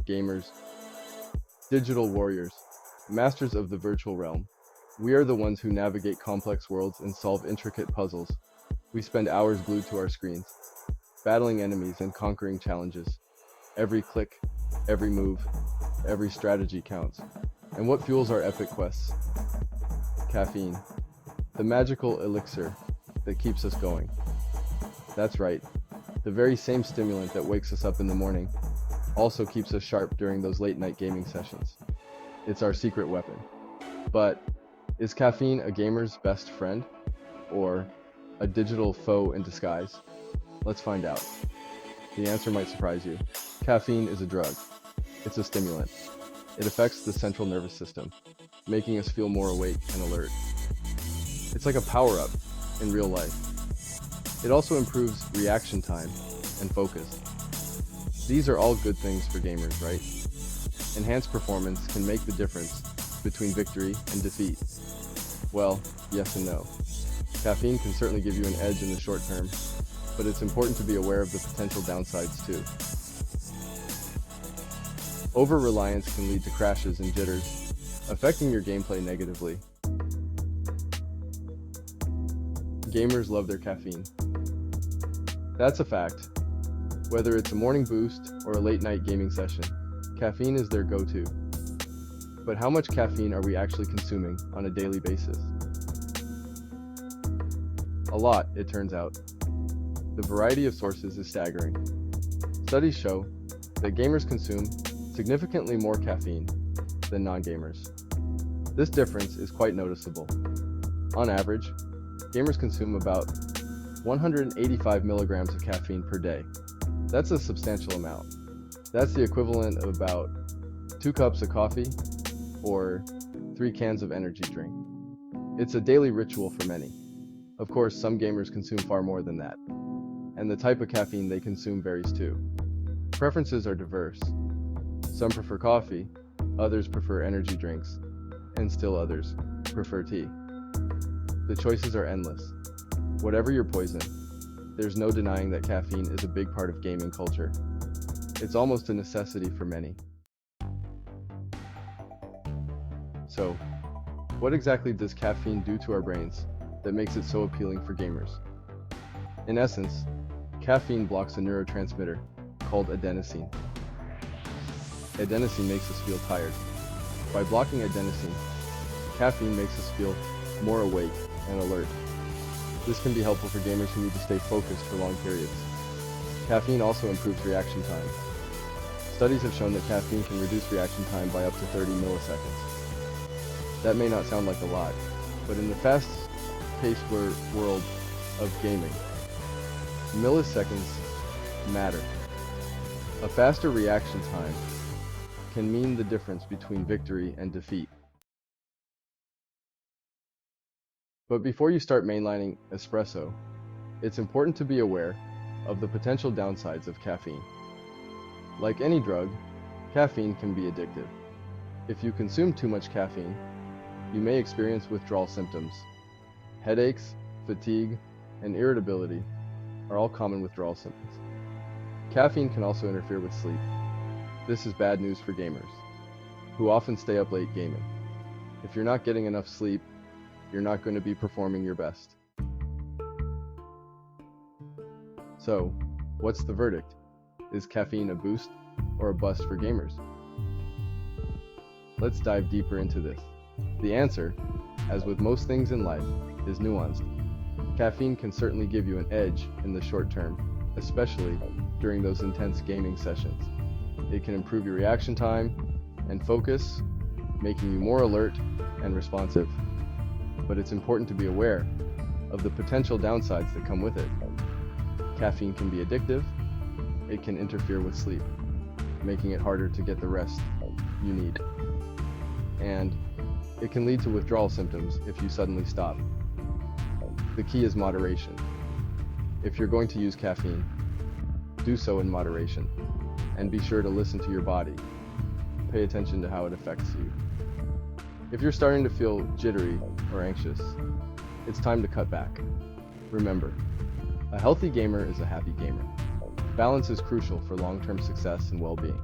gamers, digital warriors, masters of the virtual realm. We are the ones who navigate complex worlds and solve intricate puzzles. We spend hours glued to our screens, battling enemies and conquering challenges. Every click, every move, every strategy counts. And what fuels our epic quests? Caffeine, the magical elixir that keeps us going. That's right, the very same stimulant that wakes us up in the morning also keeps us sharp during those late-night gaming sessions. It's our secret weapon. But is caffeine a gamer's best friend? Or a digital foe in disguise? Let's find out. The answer might surprise you. Caffeine is a drug. It's a stimulant. It affects the central nervous system, making us feel more awake and alert. It's like a power-up in real life. It also improves reaction time and focus. These are all good things for gamers, right? Enhanced performance can make the difference between victory and defeat. Well, yes and no. Caffeine can certainly give you an edge in the short term, but it's important to be aware of the potential downsides too. Over-reliance can lead to crashes and jitters, affecting your gameplay negatively. Gamers love their caffeine. That's a fact. Whether it's a morning boost or a late-night gaming session, caffeine is their go-to. But how much caffeine are we actually consuming on a daily basis? A lot, it turns out. The variety of sources is staggering. Studies show that gamers consume significantly more caffeine than non-gamers. This difference is quite noticeable. On average, gamers consume about 185 milligrams of caffeine per day. That's a substantial amount. That's the equivalent of about 2 cups of coffee or 3 cans of energy drink. It's a daily ritual for many. Of course, some gamers consume far more than that, and the type of caffeine they consume varies too. Preferences are diverse. Some prefer coffee, others prefer energy drinks, and still others prefer tea. The choices are endless. Whatever your poison, there's no denying that caffeine is a big part of gaming culture. It's almost a necessity for many. So, what exactly does caffeine do to our brains that makes it so appealing for gamers? In essence, caffeine blocks a neurotransmitter called adenosine. Adenosine makes us feel tired. By blocking adenosine, caffeine makes us feel more awake and alert. This can be helpful for gamers who need to stay focused for long periods. Caffeine also improves reaction time. Studies have shown that caffeine can reduce reaction time by up to 30 milliseconds. That may not sound like a lot, but in the fast-paced world of gaming, milliseconds matter. A faster reaction time can mean the difference between victory and defeat. But before you start mainlining espresso, it's important to be aware of the potential downsides of caffeine. Like any drug, caffeine can be addictive. If you consume too much caffeine, you may experience withdrawal symptoms. Headaches, fatigue, and irritability are all common withdrawal symptoms. Caffeine can also interfere with sleep. This is bad news for gamers, who often stay up late gaming. If you're not getting enough sleep, you're not going to be performing your best. So, what's the verdict? Is caffeine a boost or a bust for gamers? Let's dive deeper into this. The answer, as with most things in life, is nuanced. Caffeine can certainly give you an edge in the short term, especially during those intense gaming sessions. It can improve your reaction time and focus, making you more alert and responsive. But it's important to be aware of the potential downsides that come with it. Caffeine can be addictive. It can interfere with sleep, making it harder to get the rest you need. And it can lead to withdrawal symptoms if you suddenly stop. The key is moderation. If you're going to use caffeine, do so in moderation, and be sure to listen to your body. Pay attention to how it affects you. If you're starting to feel jittery or anxious, it's time to cut back. Remember, a healthy gamer is a happy gamer. Balance is crucial for long-term success and well-being.